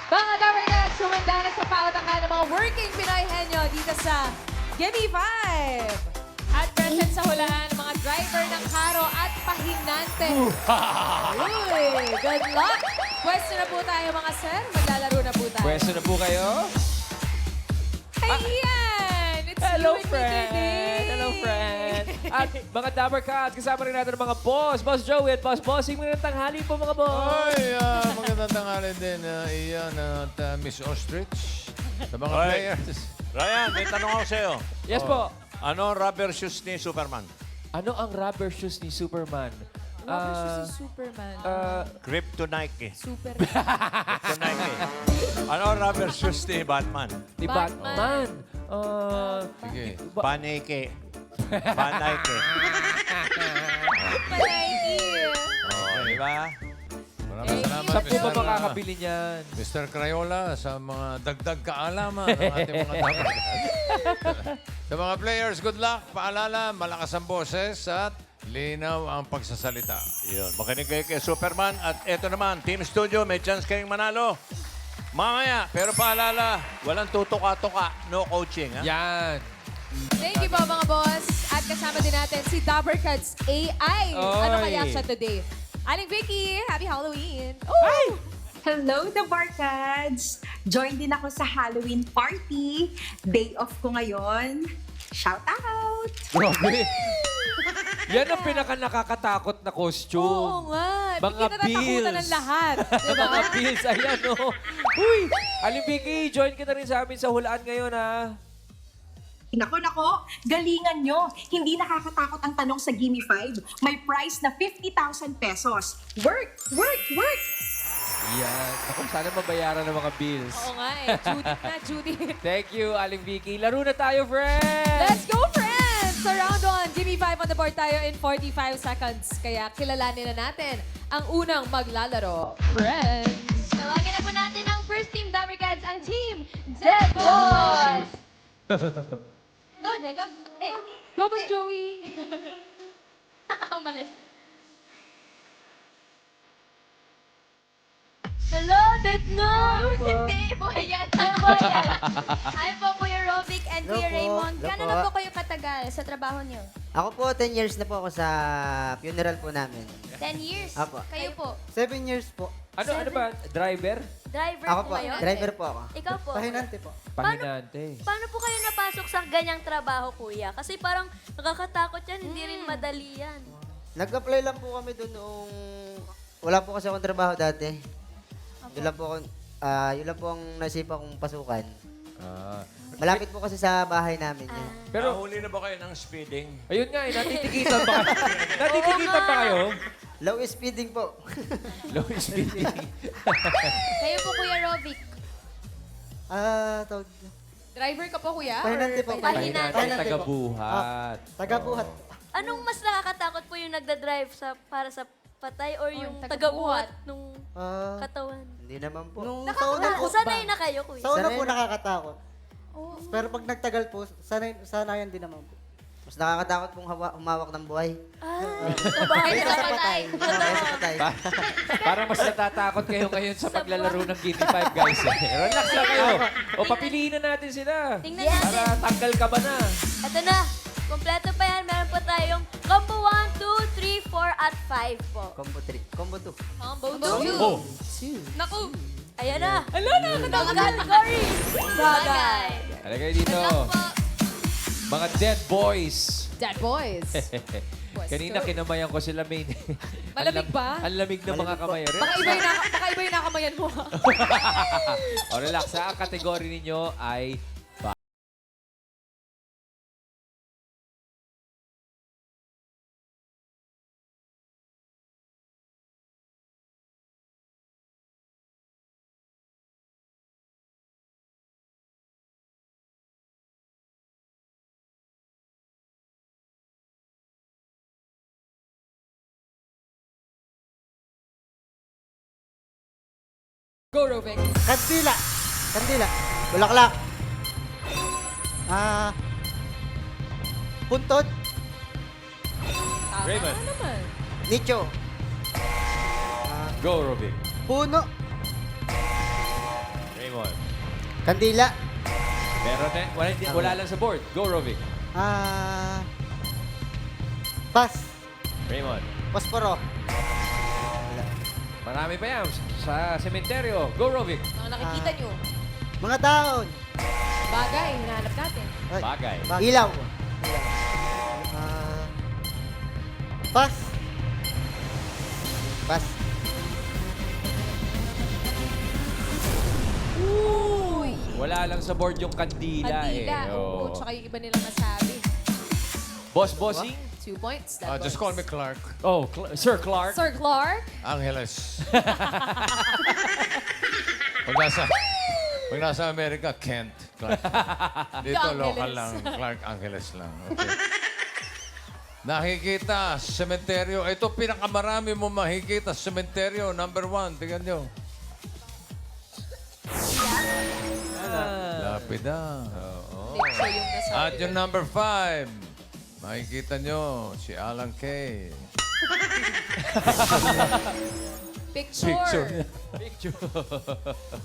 Mga Dabarkats, sumanda na sa pautangan ng mga working Pinoy henyo dito sa Gimme 5. At present sa hulaan ng mga driver ng karo at pahinante. Uy, good luck! Pwesto na po tayo mga sir. Maglalaro na po tayo. Pwesto na po kayo? Hi, Ian! It's Hello, you and me friend! today. Hello, friend! At mga Dabber Cats, kasama rin natin ang mga boss. Boss Joey at Boss Bossing. Magandang tanghali po, mga boss. Oy, magandang tanghali din, Ian at Miss Ostrich. Sa mga Oy. players. Ryan, may tanong ako sa'yo. Yes po. Ano ang rubber shoes ni Superman? Ano ang rubber shoes ni Superman? Rubber shoes si Superman. Kryptonite. Super. Kryptonite. Ano ang rubber shoes ni Batman? Ni Batman. Batman. Sige. Panike. Panike. Palagi. Oh, di ba? Maraming salamat, Saan po ba Mr. makakabili niyan? Mr. Crayola, sa mga dagdag kaalaman ng ating mga dapat. Sa mga players, good luck. Paalala, malakas ang boses at linaw ang pagsasalita. Yun. Makinig kayo kay Superman. At eto naman, Team Studio, may chance kayong manalo. Mamaya, pero paalala, walang tutuka-tuka. No coaching, ha? Yan. Thank you po mga boss. At kasama din natin si Dabarkats AI. Ano Oy. kaya siya today? Aling Vicky, happy Halloween. Oh! Hello, the Barkads! Join din ako sa Halloween party. Day off ko ngayon. Shout out! Grabe. Yan ang pinaka-nakakatakot na costume. Oo nga. Mga Bigyan na natakutan bills. ng lahat. Diba? Mga bills, ayan o. Uy, Aling Vicky, join ka na rin sa amin sa hulaan ngayon, ha? Nako, galingan nyo. Hindi nakakatakot ang tanong sa Gimme 5. May prize na 50,000 pesos. Work, work, work! Yan. Ako, sana mabayaran ng mga bills. Oo nga eh. Judith na, Judith. Thank you, Aling Vicky. Laro na tayo, friends! Let's go, friends! Sa round 1, Gimme 5 on the board tayo in 45 seconds. Kaya kilalanin na natin ang unang maglalaro. Friends! Tawagin na po natin ang first team Dabarkats, ang team Dead Boys! Go, Jacob. Eh, Go, Boss Joey! umalis. Hello, Dead Boys! Hindi po yan. Ano po yan? Hi po, Kuya Robic and Kuya Raymond. Hello Gano'n po. na po kayo katagal sa trabaho niyo? Ako po, 10 years na po ako sa funeral po namin. 10 years? Apo. Kayo po? 7 years po. Ano ba? Driver? Driver Ako po po, kayo? driver po ako. Ikaw po? Pahinante po. Pahinante. Paano po kayo napasok sa ganyang trabaho, Kuya? Kasi parang nakakatakot yan, hindi rin madali yan. Nag-apply lang po kami doon noong... Wala po kasi akong trabaho dati. Yun lang po, yun lang po ang naisipan kong pasukan. Ah. Malapit po kasi sa bahay namin yun. Pero, Nahuli na ba kayo ng speeding? ayun nga, natitikitan ba kayo? Natitikitan ba kayo? Low speeding po. Low speeding. Kayo po, Kuya Robic. Tawag... Driver ka po, kuya? Pahinante Or po. pahinante? Pahinante, Pahinante po. taga-buhat. Taga-buhat. Anong mas nakakatakot po yung nagda-drive para sa patay or yung tagabuhat? tagabuhat nung Ah, katawan? hindi naman po. Sanay na kayo, Kuya. Sa una Sanay po na. nakakatakot. Pero pag nagtagal po, sanayan din naman po. Mas nakakatakot pong humawak ng buhay. Bahay Kaysa sa sa patay. Kaya sa patay. Parang mas natatakot kayo ngayon sa paglalaro ng Gimme 5, guys. Relax lang kayo. O, papiliin na natin sila. Tingnan natin. Para tanggal ka ba na? Ito na. Kompleto pa yan. Meron po tayong combo 1, 2, 3, 4, at 5 po. Combo 3. Combo 2. Combo Oh. 2. Naku! Ayan na. Ala, nakakatakot. Mga categories. Bagay. Halika kayo dito. Good luck po. Mga dead boys. Dead boys. Kanina kinamayan ko sila, main. Malamig ba? Ang lamig ng mga kamay. Baka iba yung nakamayan mo. O, relax. Ang kategory ninyo ay Go, Rovic. Kandila. Kandila. Bulaklak. Puntod. Raymond. Ano naman? Nicho. Go, Rovic. Puno. Raymond. Kandila. Meron na. Wala lang sa board. Go, Rovic. Pas. Raymond. Posporo. Marami pa yan sa sementeryo. Go, Rovic. Mga nakikita nyo. Mga daon. Bagay, hinahanap natin. Ay, Bagay. Ilaw. Pas. Pas. Wala lang sa board yung kandila, Kandila. eh. Oo, tsaka yung iba nilang nasabi. Bossing? 2 points. That Just call me Clark. Oh, Sir Clark. Sir Clark. Angeles. pag nasa Amerika, Kent. Clark. Dito, Angeles. local lang. Clark Angeles lang. Okay. Nakikita sa sementeryo. Ito pinakamarami mo makikita sa sementeryo. Number 1. Tingnan nyo. Lapida. Picture yung nasabi. At yung number 5. Makikita nyo, si Alan Kay. Picture.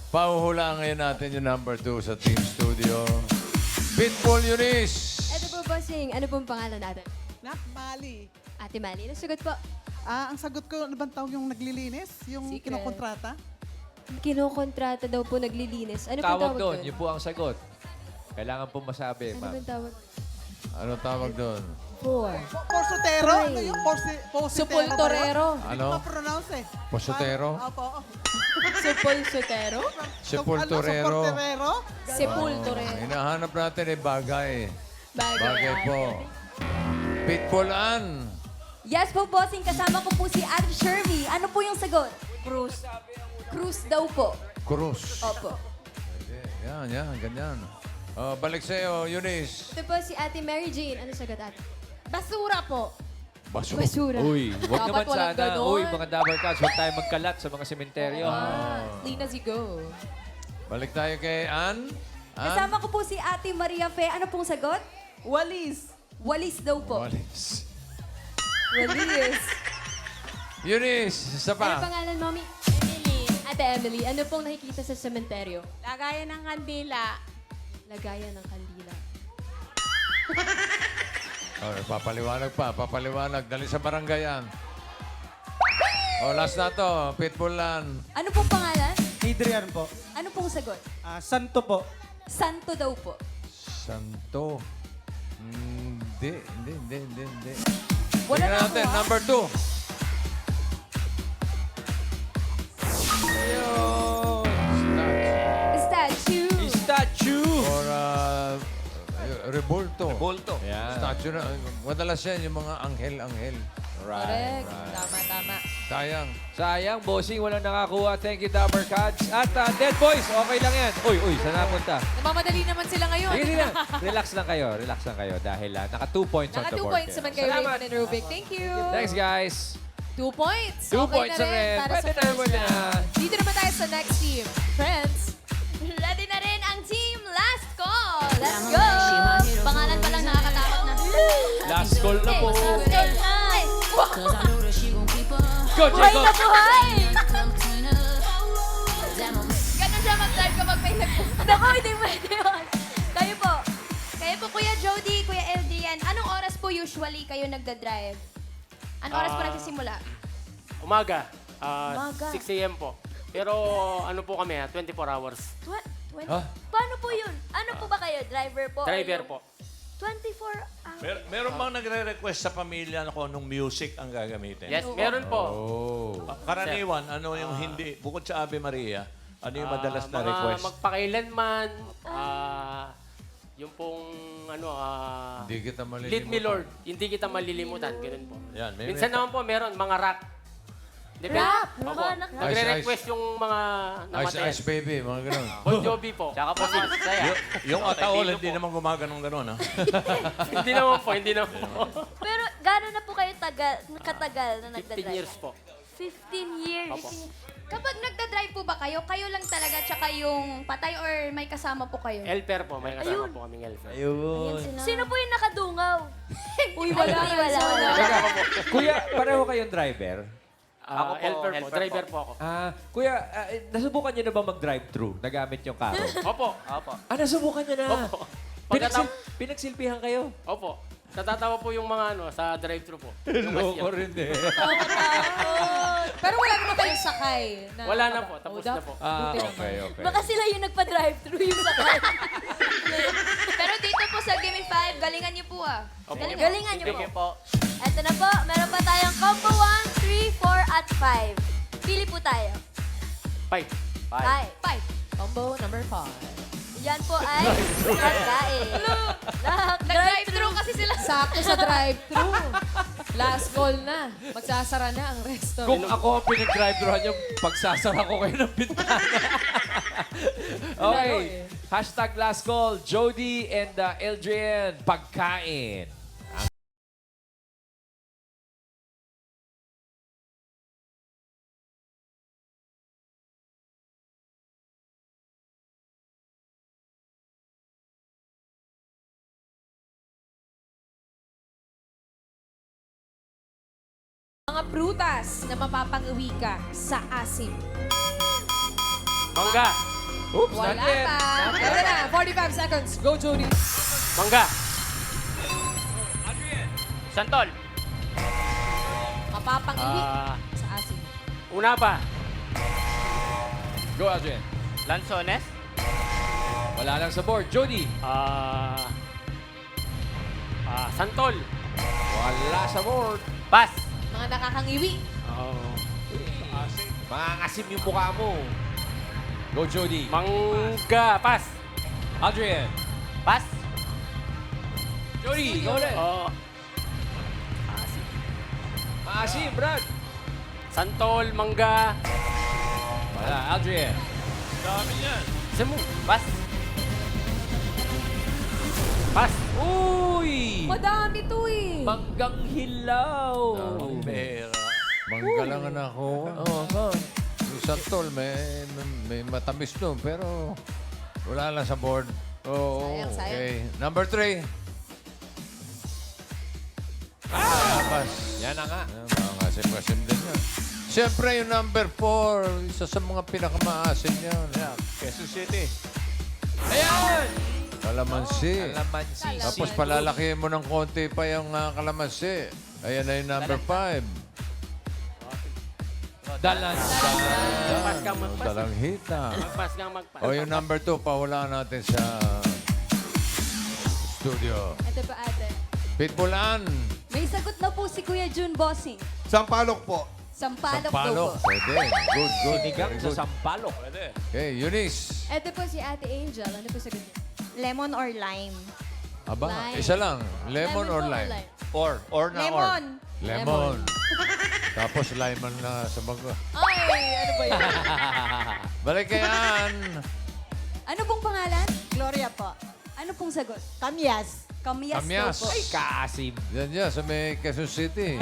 Pahuhulaan ngayon natin yung number 2 sa Team Studio. Pitbull Eunice. Ito po, bossing. Ano pong pangalan natin? Nak, Mali. Ate Mali. Ano sagot po? Ang sagot ko, ano bang tawag yung naglilinis? Yung Secret. kinokontrata? Kinokontrata daw po naglilinis. Ano pong Tawag tawag doon. doon? Yun po ang sagot. Kailangan po masabi, Ano ma'am. bang tawag? Ano tawag doon? 4. Porsotero? Three. Ano yung positero? Supultorero. Ano? Ma-pronounce eh. Posotero? Opo. Supulsotero. Sepulturero? Supultorero? Sepulturero. Hinahanap natin ay bagay. Bagay Bagay. po. Pitbull Ann. Yes po, bossing. Kasama ko po si Ate Shervy. Ano po yung sagot? Cruz. Cruz daw po. Cruz. Opo. Yan, ganyan. Balik sa'yo, Eunice. Ito po si Ate Mary Jane. Ano sagot, Ate? Basura po. Basura. Uy, wag Dapat naman walang sana. ganon. Uy, mga Dabber Cats, huwag tayo magkalat sa mga sementeryo. Lina Zigo. Balik tayo kay Ann. Ann? Kasama ko po si Ate Maria Fe. Ano pong sagot? Walis. Walis daw po. Walis. Walis. Eunice, isa Ano pa. pangalan, Mommy? Emily. Ate Emily, ano pong nakikita sa sementeryo? Lagayan ng kandila. Lagayan ng kandila. Papaliwanag. Dali sa barangay yan. Last na to. Pitbull Ann. Ano pong pangalan? Adrian po. Ano pong sagot? Santo po. Santo daw po. Santo. Hindi. Wala Tingnan na natin, ako, ah. number 2. Statue. Statue! Or Revolto. Bulto. Yan. Statue na. Madalas yan yung mga anghel-anghel. Right. Correct. Tama. Sayang. Sayang, bossing, walang nakakuha. Thank you, Dabber Cats. At Dead Boys, okay lang yan. Uy, saan napunta? Namamadali naman sila ngayon. Sige lang. Relax lang kayo. Dahil naka 2 points on Naka the 2 board. points naman kayo, Salamat. Raymond and Rubik. Thank you. Thanks, guys. 2 points. 2 Okay points na na rin rin. para Pwede sa na first naman na. round. Dito naman tayo sa next team. Friends. Ready na rin ang team Last Call. Let's go! Pangalan pa lang nakakatakot na. Last call na po. Last call na. Ay, wow! Go, Buhay Jacob! na buhay! Ganun siya mag-drive kapag may nagpunta. Naku, hindi pwede yun. Kayo po. Kayo po, Kuya Jody, Kuya LDN. Anong oras po usually kayo nagda-drive? Anong oras po nagsisimula? Umaga. Umaga. 6 a.m. po. Pero ano po kami 24 hours. Paano po yun? Ano po ba kayo? Driver po? Driver po. 24 hours? Meron bang nagre-request sa pamilya na kung anong music ang gagamitin? Yes, meron po. Karaniwan, ano yung hindi, bukod sa Ave Maria, ano yung madalas na Mga request? magpakailanman, yung pong Hindi kita malilimutan. Lead Me Lord, hindi kita malilimutan, ganun po. Yan, Minsan naman po meron mga rock. Depende. Rap? Opo. Mga anak na. Nagre-request yung mga Ice namatayan. baby, mga ganun. Bon Jovi po. Tsaka po si Saya. Yung ataol, hindi naman gumaganong-ganon, ha? Hindi naman po, hindi naman po. Pero gano'n na po kayo katagal na 15 nagda-drive? years po. 15 years. Opo. Kapag nagda-drive po ba kayo, kayo lang talaga tsaka yung patay or may kasama po kayo? Elper po, may kasama po kaming Elper. Sino po yung nakadungaw? Uy, wala. Kuya, pareho kayong driver? Elper po, driver po ako. Kuya, nasubukan niyo na ba mag-drive-thru? Nagamit yung karo? Opo. Nasubukan niyo na? Opo. Pagkatapos, Pinagsilbihan kayo? opo. Natatawa po yung mga sa drive-thru po. Loko rin eh. Pero wala naman kayong sakay. Wala na po, tapos na po. Okay. Baka sila yung nagpa-drive-thru yung sakay. Pero dito po sa Gimme 5, galingan niyo po ah. Galingan niyo po. Eto na po, meron pa tayong combo 1, 3, 4, at 5. Pili po tayo. 5. 5. Combo number 5. Yan po ay pagkain. Nag-drive-thru kasi sila. Sakto sa drive-thru. Last call na. Magsasara na ang restaurant. Kung ako ang pinag-drive-thruhan yung pagsasara ko kayo ng bintana. Okay. Hashtag last call, Jody and Eldrian, pagkain. Mga prutas na mapapang-uwi ka sa asim. Mangga. Oops, Wala not yet. pa. Ito na, 45 seconds. Go, Jody. Mangga. Santol. Mapapang-uwi sa asim. Una pa. Go, Adrian. Lanzones. Wala lang sa board. Jody. Santol. Wala sa board. Pas. Mga nakakangiwi. Mangangasim yung mukha mo. Go, Jody. Mangga. Pas. Adrian. Pas. Jody, go ulit. Maasim, Brad. Santol, mangga. Wala, Adrian. Dami yan. Semu. Pas. Pas. Uy! Madami to eh. Manggang hilaw. Pera. Mangga lang anak ko. Oo. Yung santol, may matamis doon, pero wala lang sa board. Oo, Sayang, sayang. okay. Number 3. Pas. Yan na nga. Mga asim-asim din yan. Siyempre, yung number 4, isa sa mga pinakamaasim yan. Yeah, Quezon City. Ayan! Kalamansi. Kalamansi. Tapos palalakihin mo ng konti pa yung kalamansi. Ayan na yung number 5. Dalansa. Magpas kang magpas. Dalanghita. Magpas kang magpas. O yung number 2, pahulaan natin sa studio. Ito pa ate. Pitbullan. May sagot na po si Kuya June Bossing. Sampalok po. Sampalok daw Palok. po. Pwede. Good, good. Sinigang Very sa good. sampalok. Okay, Eunice. Ito po si Ate Angel. Ano po sagot niya? Lemon or lime? Aba, Lime. isa lang. Lemon or po lime? Or na or. Lemon. Lemon. Tapos lime na sa bago. Ay, ano ba yan? Balik kayan. Ano pong pangalan? Gloria po. Ano pong sagot? Kamyas. Kamyas, Kamyas. daw po. Ay, kaasim. Yan sa may Quezon City.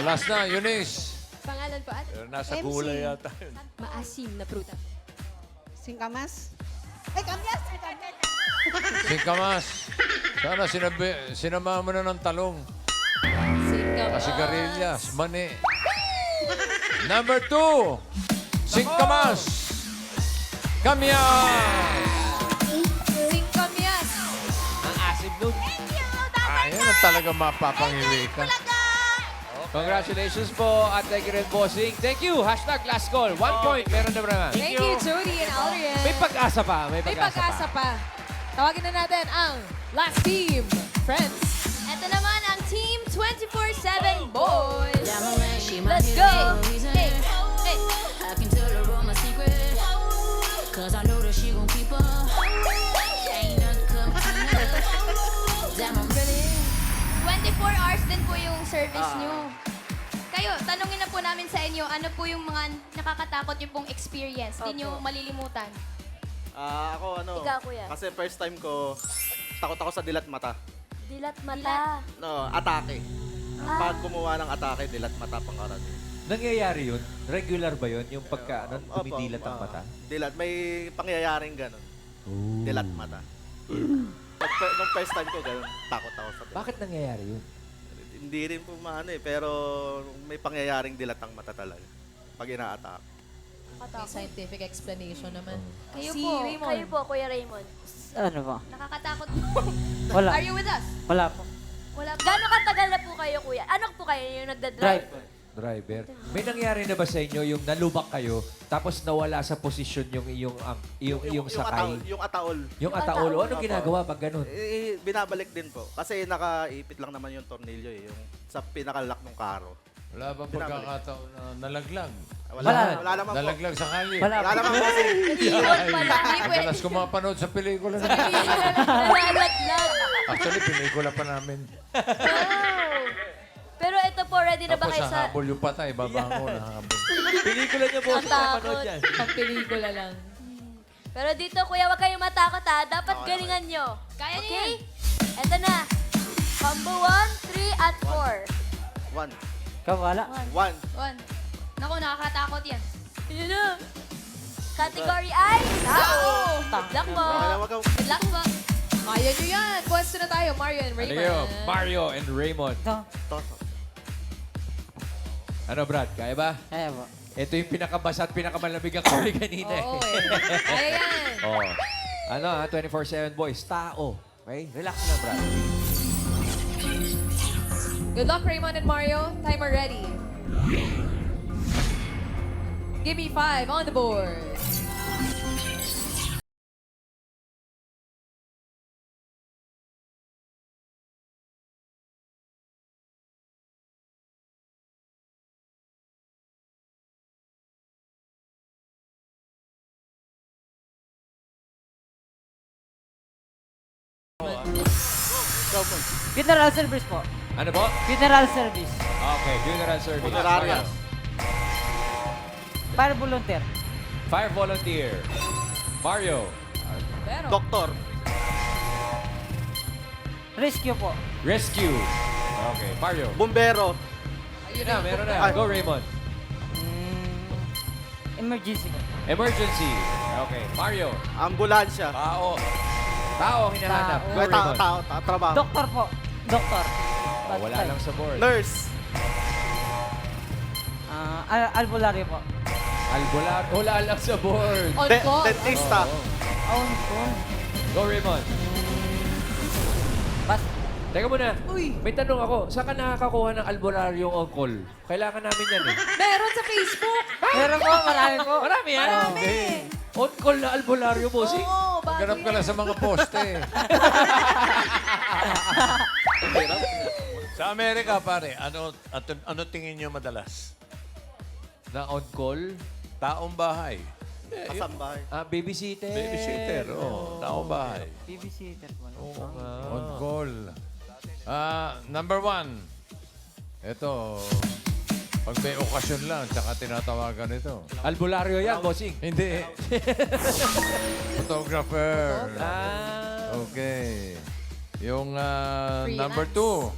Last na, Eunice. Pangalan po ate? Pero nasa MC. gulay yata yun. Maasim na prutas. Singkamas. Ay, kamyas! Singkamas. Sana sinama mo na ng talong. Sigarilyas, mani. Number 2, singkamas. Kamyas. Singkamyas. Ang asim nun. Ayan ang talaga mapapangiwi ka. Congratulations po at thank you rin, bossing. Thank you. Hashtag last call. 1 point. Meron na naman. Thank you, Jody and Aldrian. May pag-asa pa. May May pag-asa pag-asa pa. pa. Tawagin na natin ang last team. Friends. Ito naman ang Team 24/7 Boys. Let's go! Hey, hey. I can tell her all my secrets, cause I know that she gon' keep up. Ain't nothing come between us. Damn, I'm ready. 24 hours din po yung service nyo. Kayo, tanungin na po namin sa inyo, ano po yung mga nakakatakot yung pong experience? Hindi nyo malilimutan. Ako Ikaw, kuya. kasi first time ko, takot ako sa dilat mata. Dilat mata. No, atake. Pag kumuha ng atake, dilat mata pang karate. Nangyayari yun? Regular ba yun? Yung pagka Opo, dumidilat ang mata? Dilat. May pangyayaring gano'n. Dilat mata. Nung first time ko, gano'n. Takot ako sa Bakit nangyayari yun? Hindi rin po maano eh, pero may pangyayaring dilat ang mata talaga. Pag ina-attack. May scientific explanation naman. Kayo Si po, Raymond. kayo po, Kuya Raymond. Ano po? Nakakatakot. Wala. Are you with us? Wala po. Wala. Gano'ng katagal na po kayo, Kuya? Ano po kayo yung nagdadrive? Driver. May nangyari na ba sa inyo yung nalubak kayo tapos nawala sa posisyon yung iyong sakay? Yung ataol. Yung ataol. O, anong ginagawa pag ganun? Binabalik din po. Kasi nakaipit lang naman yung tornilyo eh. Yung sa pinakalock ng karo. Wala ba pagkakataon na nalaglag? Wala naman po. Nalaglag sa kalye. Wala naman kasi. Iyon pala. Hindi pwede. Madalas ko mapanood sa pelikula na. Nalalaglag. Actually, pelikula pa namin. Wow. Pero ito po, ready na ba Tapos kayo sa sa... habol yung patay, babango na habol. Pelikula niyo po. Ang takot. Napanood yan. Pang pelikula lang. Pero dito, Kuya, huwag kayong matakot ha. Dapat galingan nyo. Kaya niyo yan. Ito na. Combo 1, 3, at 4. 1. Ikaw wala? 1. Naku, nakakatakot yan. Yun na. Category ay... Tao! Good luck po. Good luck po. Kaya nyo yan. Pwesto na tayo, Mario and Ano Raymond. kayo? Mario and Raymond. Ano, Brad? Kaya ba? Kaya po. Ito yung pinakabasa at pinakamalamig ang kami kanina eh. Oo eh. Kaya yan. Oh. Ano ha? 24/7 boys. Tao. Okay? Relax na, Brad. Good luck, Raymond and Mario. Timer ready. Give me 5 on the board. Funeral service po. Ano po? Funeral service. Okay, funeral service. Funerarias. Fire volunteer. Fire volunteer. Mario. Pero, Doktor. Rescue po. Rescue. Okay, Mario. Bumbero. Ayun na, meron na. Go, Raymond. Emergency po. Emergency. Okay, Mario. Ambulansya. Tao. Tao ang hinahanap. Go, May Raymond. trabaho. Doktor po. Doktor. Oh, wala lang sa board. Nurse. Albularyo po. Albular. Wala lang sa board. on call. Dentista. On call. Go, Raymond. Bas. Teka muna. May tanong ako. Saan ka nakakakuha ng albularyo on call? Kailangan namin yan eh. Meron sa Facebook. Meron po, marami po. Marami yan. Marami. On call na albularyo, bossing. Oo, bago Ganap ka yan. lang sa mga poste. Sa Amerika, pare, ano tingin nyo madalas? Na on call? Taong bahay. Kasambahay. Babysitter. Babysitter, taong bahay. Babysitter po. Oo nga. On call. Number 1. Ito, pag may okasyon lang, tsaka tinatawagan ito. Albularyo yan, bossing. Hindi. Photographer. Okay. Yung number 2.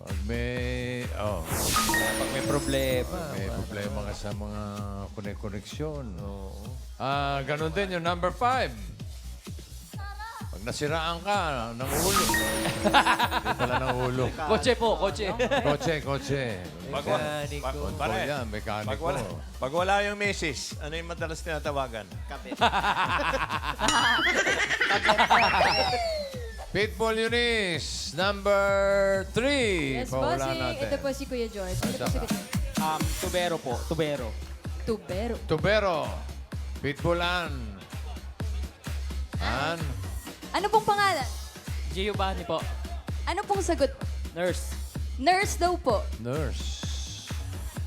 Pag may... Pag may problema. May problema ka sa mga koneksyon. Ganun din yung number 5. Pag nasiraan ka ng ulo. Hindi pala ng ulo. Kotse po, kotse. Kotse. Mekaniko. Pare, Yan, mekaniko. pag wala yung misis, ano yung madalas tinatawagan? Pitbull Eunice, number 3. Yes, bossing. Ito po si Kuya George. Ito po si Kuya Tubero po. Tubero. Tubero. Tubero. Pitbull Ann. Ann. Ano pong pangalan? Giovanni po. Ano pong sagot? Nurse. Nurse daw po. Nurse.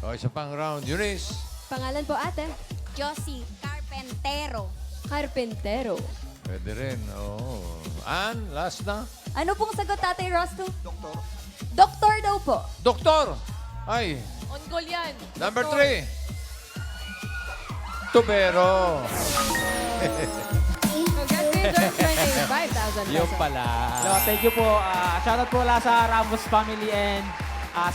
O, isa pang round. Eunice. Pangalan po ate? Josie Carpentero. Carpentero. Pwede rin. Oo. Ann, last na. Ano pong sagot, Tatay Rosto? Doktor. Doktor daw po. Doktor. Ay, On call yan. number Doktor. 3. Tubero. Congratulations, Johnny. 5,000 Yung pesos. pala. Thank you po. Shoutout po wala sa Ramos family and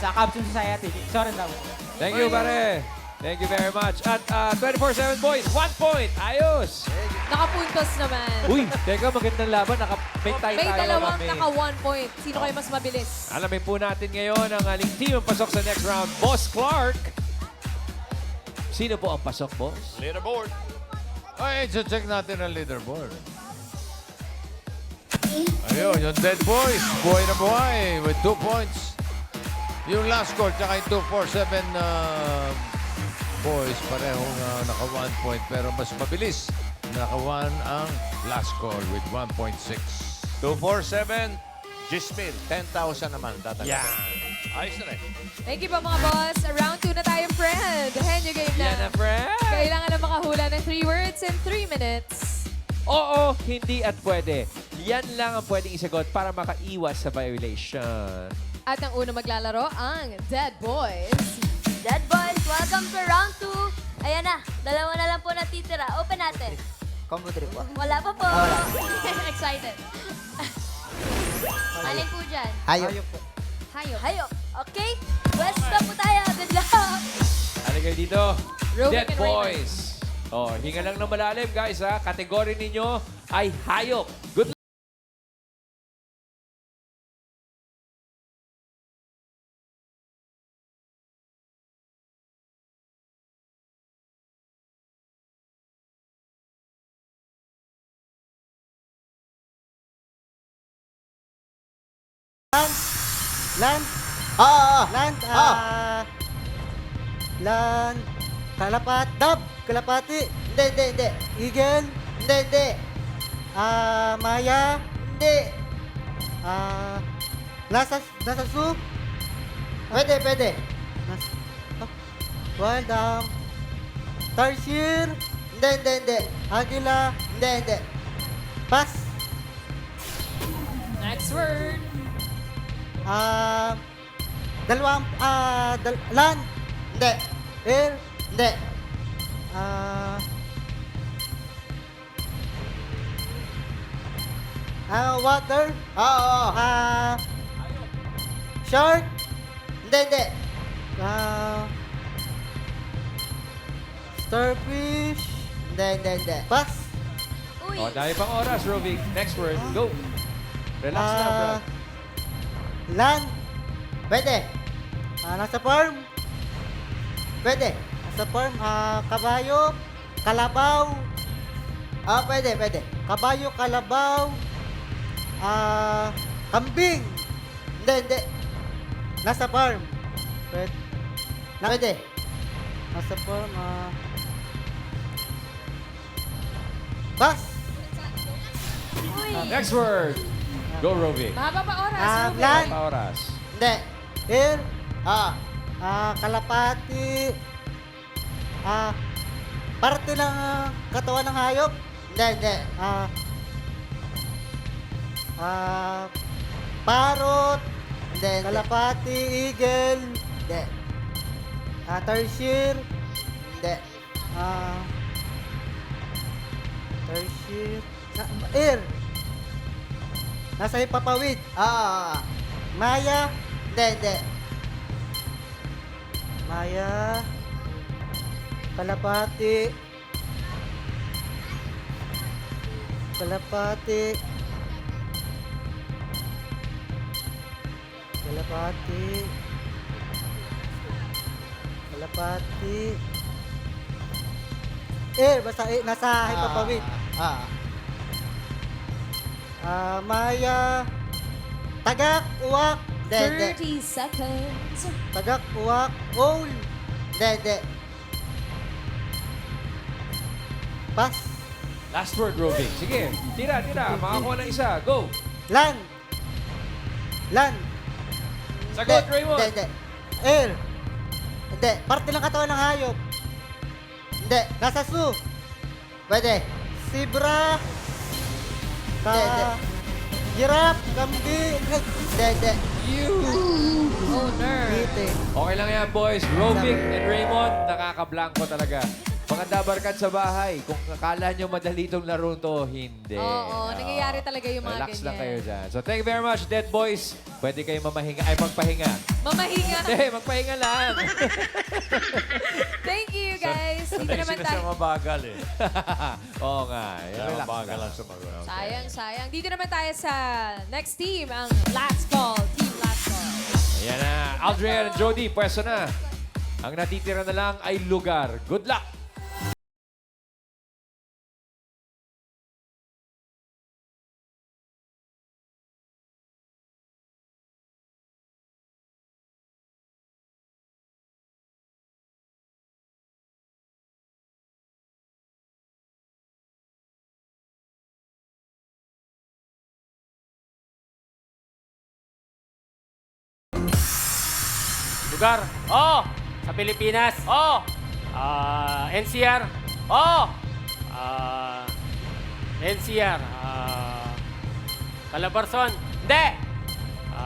Sa Caption Society. Sorry na po. Thank you, pare. Thank you very much. At 24/7 boys, 1 point. Ayos. Nakapuntos naman. Uy, teka, magandang laban. May tie May tayo dalawang kami. naka 1 point. Sino kayo mas mabilis? Alamin po natin ngayon ang aling team ang pasok sa next round. Boss Clark. Sino po ang pasok, boss? Leaderboard. Ay, check natin ang leaderboard. Ayun, yung Dead Boys, buhay na buhay with 2 points. Yung last score, tsaka yung 247 boys, parehong naka 1 point. Pero mas mabilis, naka 1 ang last score with 1.6. 247, Gismil, 10,000 naman. Tatagapin. Yeah. Ayos na rin. Thank you po mga boss. Round 2 na tayo, friend. Henyo game na. Yan na, friend. Kailangan na makahula ng 3 words in 3 minutes. Oo, hindi at pwede. Yan lang ang pwedeng isagot para makaiwas sa violation. At ang una maglalaro, ang Dead Boys. Dead boys, welcome to round 2. Ayan na, dalawa na lang po natitira. Open natin. Combo 3 po. Wala pa po. Wala. Excited. Alin po dyan? Hayop. Hayop. Hayop. Okay, pwesto po tayo. Good luck. Halika kayo dito. Rubic Dead and Raymond. Boys. Oh, hinga lang ng malalim, guys, ha. Kategory ninyo ay hayop. Good luck. Land. Land. Land. Kalapat. Dab. Kalapati. Hindi. Eagle. Hindi. Maya. Hindi. Nasa soup. Pwede. Wild. Tarsier. Hindi. Agila. Hindi. Pass. Next word. Dalawang. Land. Hindi. Air. Hindi. Water. Oo. Shark. Hindi. Starfish. Hindi. Pass. Uy. Oh, dahil pang oras, Rovic. Next word, go. Relax lang, bro. Land. Pwede. Nasa farm. Pwede. Nasa farm. Kabayo. Kalabaw. Pwede. Kabayo, kalabaw. Kambing. Hindi. Nasa farm. Pwede. Nasa farm. Pass. Uy. Next word. Go, Rovic. Mahaba pa oras, Rubic. Land. Pa oras. Hindi. Air. Oo. Kalapati. Parte ng katawan ng hayop. Hindi. Parrot. Hindi. Kalapati. Eagle. Hindi. Tarsier. Hindi. Tarsier. Air. Nasa hipapawid. Oo. Maya. Hindi. Maya. Kalapati. Kalapati. Air. Basta nasa hipapawid. Maya. Tagak. Uwak. Hindi. 30 seconds. Tagak. Uwak. Owl. Hindi. Pass. Last word, Rovic. Sige, tira. Makakuha ng isa. Go. Land. Sagot, Raymond. Hindi. Air. Hindi. Parte ng katawan ng hayop. Hindi. Nasa zoo. Pwede. Zebra. Hindi. Giraffe. Kambing. Hindi. Owner. Bite. Okay lang yan, boys. Rovic and Raymond, nakakablanko talaga. Mga dabarkad sa bahay, kung akala nyo madali itong laro to, hindi. Oo, nangyayari talaga yung mga Relax ganyan. lang kayo dyan. So, thank you very much, Dead Boys. Pwede kayo mamahinga, ay magpahinga. Mamahinga. Hindi, magpahinga lang. Thank you, guys. Dito Hindi naman sila siya tayo. mabagal eh. Oo nga. Relax Mabagal lang. lang sumagot. Okay. Sayang, sayang. Dito naman tayo sa next team, ang Last Call. Team Last Call. Ayan na. Aldrian and Jody, pwesto na. Ang natitira na lang ay lugar. Good luck! Lugar? Oo. Sa Pilipinas? Oo. NCR? Oo. NCR? Calabarzon? Hindi.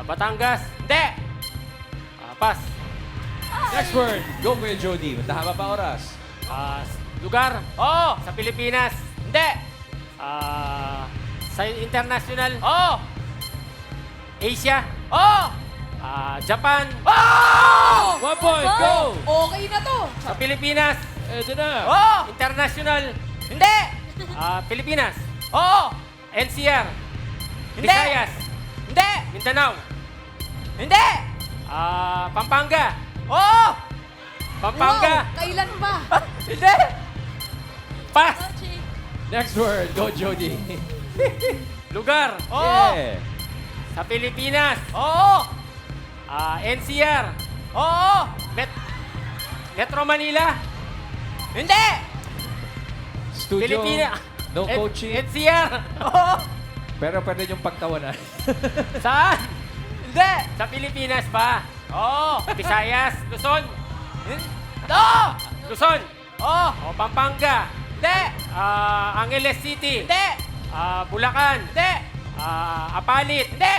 Batangas? Hindi. Pas. Next word. Go Kuya Jody. Matahaba pa oras. Lugar? Oo. Sa Pilipinas? Hindi. Sa international? Oo. Asia? Oo. Japan? Oo. 1 point. Go! Okay na to. Sa Pilipinas? Ito na. Oo. International? Hindi. Pilipinas? Oo. NCR? Hindi. Visayas? Hindi. Mindanao? Hindi. Pampanga? Oo. Pampanga? Wow, kailan ba? Hindi. Pas. Next word. Go Jody. Lugar? Oo. Yeah. Sa Pilipinas? Oo. NCR? Oo. Metro Manila? Hindi. Studio. Pilipina. No coaching. NCR? Oo. Pero pwede yung pagtawanan. Saan? Hindi. Sa Pilipinas ba? Oo. Visayas? Luzon? Oo. Luzon? Oo. O, Pampanga? Hindi. Angeles City? Hindi. Bulacan? Hindi. Apalit? Hindi.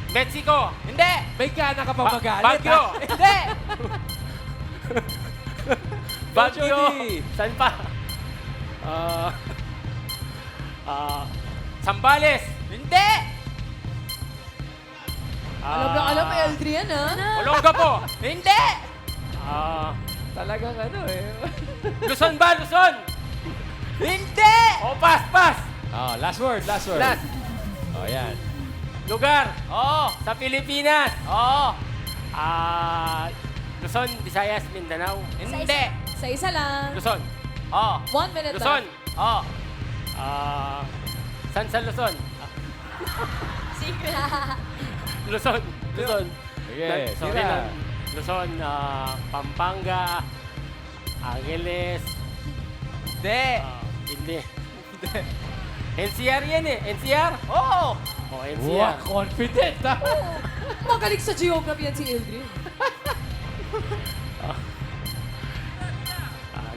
Mexico? Hindi. May gana ka pa magalit. Baguio? Hindi. Baguio? Jody. Saan pa? Sambales? Hindi. Alam na alam, Eldrian, ha? Olongapo? Hindi. Talagang ano eh. Luzon ba? Luzon? Hindi. O, pas. Oh, last word. Last word. Last. Oh, yan. Lugar? Oo. Sa Pilipinas? Oo. Luzon, Visayas, Mindanao? Hindi. Sa isa lang. Luzon? Oo. 1 minute Luzon? left. Oo. Saan sa Luzon? Luzon. Luzon. Okay, Sorry tira. lang. Luzon, Pampanga, Angeles. Hindi. Hindi. NCR yan eh. NCR? Oo. Oh, NCR. Wow, confident ha. Magaling sa geography yan si Eldrian.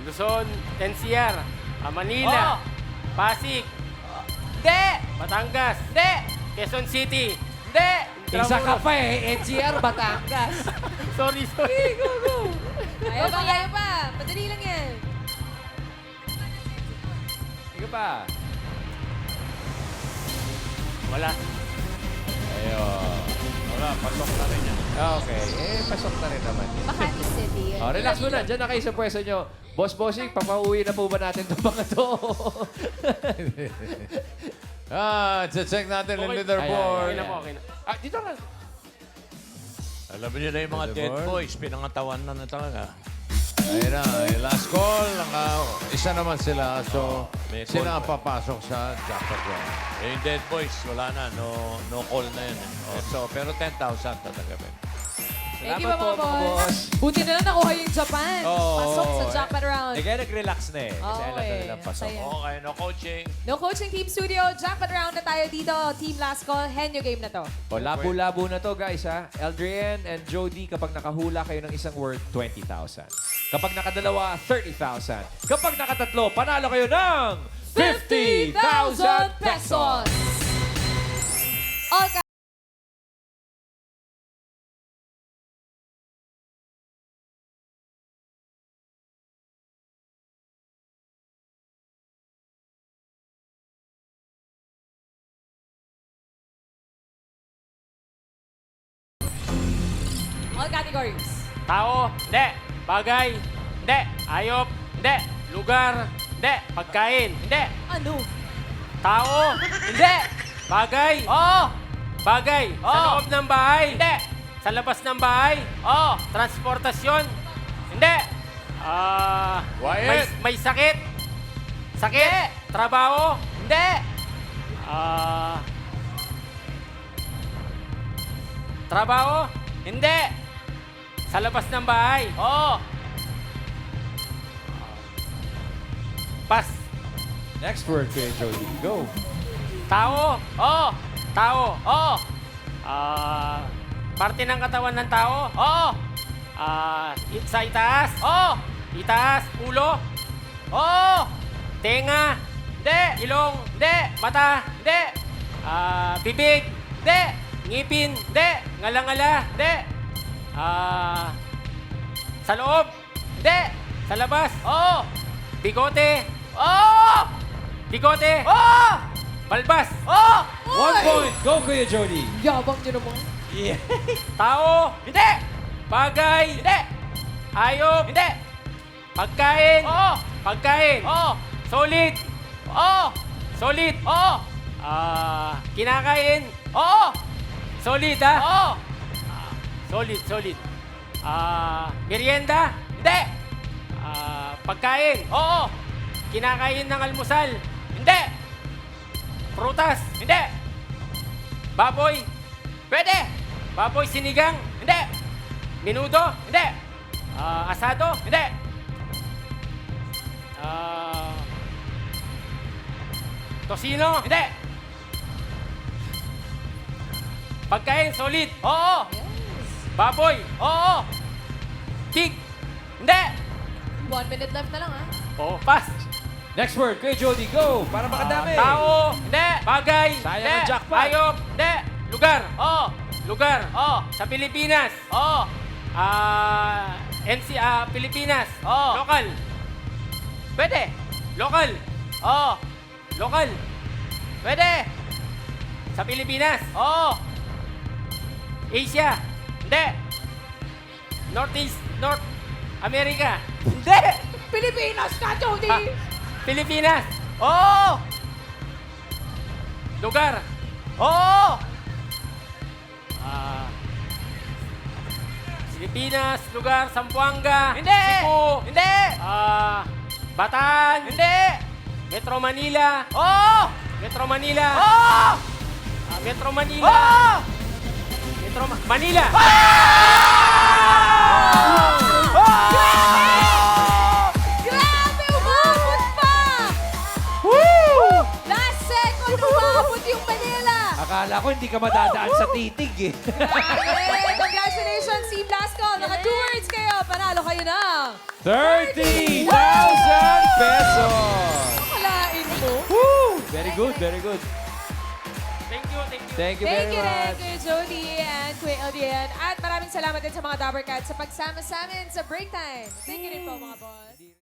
Luzon, NCR, Manila, Pasig, hindi, Batangas, hindi, Quezon City, hindi, Isa ka pa eh. NCR, Batangas. sorry. Kaya pa, kaya pa. Madali lang yan. Sige pa. Wala. Ayun. Wala, pasok na rin yan. Okay. Pasok na rin naman. Makati City. Oh, relax muna. Diyan na kayo sa pwesto nyo. Boss Bossing, papauwi na po ba natin itong mga to? Check natin yung Okay. leaderboard. Okay na po, okay na. Dito ka. Alam niyo na yung mga Dead dead boy. boys, pinangatawan na talaga. Ayun na, last call. Isa naman sila. So, may sila ang call papasok sa jackpot round. Eh, yung dead boys, wala na. No call na yun. So, pero 10,000 tatanggapin. Thank you, Salamat mga po, mga boss. Buti na lang nakuha yung Japan. Pasok sa jackpot round. Kaya nag-relax na eh. Kasi Oo, alam na eh. nilang pasok. Saya. Okay, no coaching. No coaching team studio. Jackpot round na tayo dito. Team last call. Henyo game na to. O, labo-labo na to, guys, ha? Eldrian and Jody, kapag nakahula kayo ng isang word, 20,000. Kapag nakadalawa, 30,000. Kapag nakatatlo, panalo kayo ng 50,000 pesos! All categories. Tao, hindi. Bagay, hindi. Ayop, hindi. Lugar, hindi. Pagkain, hindi. Ano? Tao, hindi. Bagay, oo. Bagay, sa loob ng bahay, hindi. Sa labas ng bahay, oo. Transportasyon, hindi. Quiet. May sakit. Sakit. Trabaho, hindi. Trabaho, hindi. Sa labas ng bahay, oo. Pas. Next word, Kuya Jody. Go. Tao, oo. Tao, oo. Parte ng katawan ng tao, oo. Sa itaas, oo. Itaas, ulo, oo. Tenga, hindi. Ilong, hindi. Mata, hindi. Bibig, hindi. Ngipin, hindi. Ngala-ngala, hindi. Sa loob, hindi. Sa labas, oo. Bigote, oo. Bigote, oo. Balbas, oo. 1 point. Go, Kuya Jody. Yabang nyo naman. Yeah. Tao, hindi. Bagay, hindi. Ayop, hindi. Pagkain, oo. Pagkain, oo. Solid, oo. Solid, oo. Kinakain, oo. Solid, ha? Oo. Solid. Merienda, hindi. Pagkain, oo. Kinakain ng almusal, hindi. Prutas, hindi. Baboy, pwede. Baboy sinigang, hindi. Minudo, hindi. Asado, hindi. Tosino, hindi. Pagkain, solid, oo. Baboy, oo. Pig, hindi. 1 minute left na lang, ha? Oo, pass. Next word, Kuya Jody. Go. Para makadami. Tao, hindi. Bagay, Sayang hindi. ang jackpot. Ayop, hindi. Lugar, oo. Lugar, oo. Sa Pilipinas, oo. Pilipinas, oo. Local. Pwede. Local, oo. Local. Pwede. Sa Pilipinas, oo. Asia, hindi. Northeast, North America, hindi. Pilipinas ka, Jody! Pilipinas, oo. Lugar, oo. Pilipinas, lugar, Zamboanga, hindi. Cebu, hindi. Bataan, hindi. Metro Manila, oo. Metro Manila, oo. Metro Manila, oo. Metro Manila. Grabe, umabot pa! Woo! Last second, umabot yung Manila! Akala ko hindi ka madadaan sa titig eh. Grabe! Congratulations, Team Last Call! Naka 2 words kayo. Panalo kayo ng 30,000 pesos! Akalain mo. Woo! Very good, very good. Thank you, thank you. Thank you Thank very you rin, much. Kuya Jody and Kuya Eldian. At maraming salamat din sa mga Dabber Cats sa pagsama sa amin sa break time. Thank you rin po, mga boss.